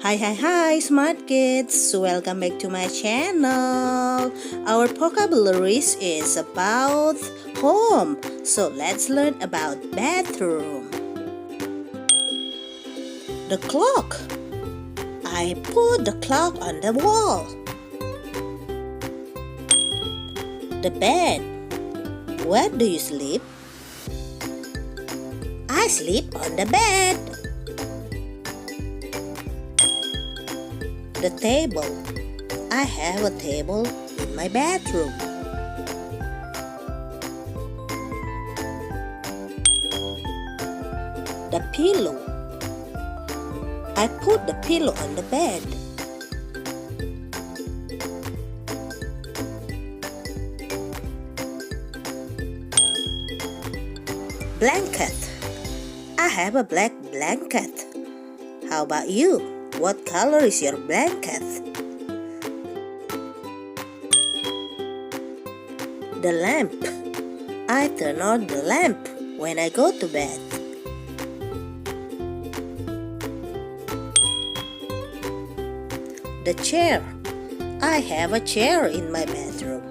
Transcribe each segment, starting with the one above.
Hi, smart kids! Welcome back to my channel. Our vocabularies is about home, so let's learn about bathroom. The clock. I put the clock on the wall. The bed. Where do you sleep? I sleep on the bed. The table. I have a table in my bedroom. The pillow. I put the pillow on the bed. Blanket. I have a black blanket. How about you? What color is your blanket? The lamp. I turn on the lamp when I go to bed. The chair. I have a chair in my bedroom.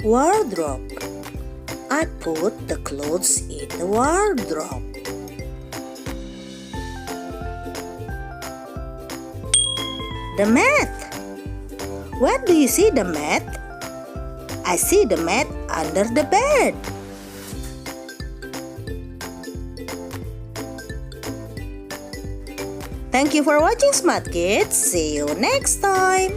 Wardrobe. I put the clothes in the wardrobe. The mat. Where do you see the mat? I see the mat under the bed. Thank you for watching, smart kids. See you next time.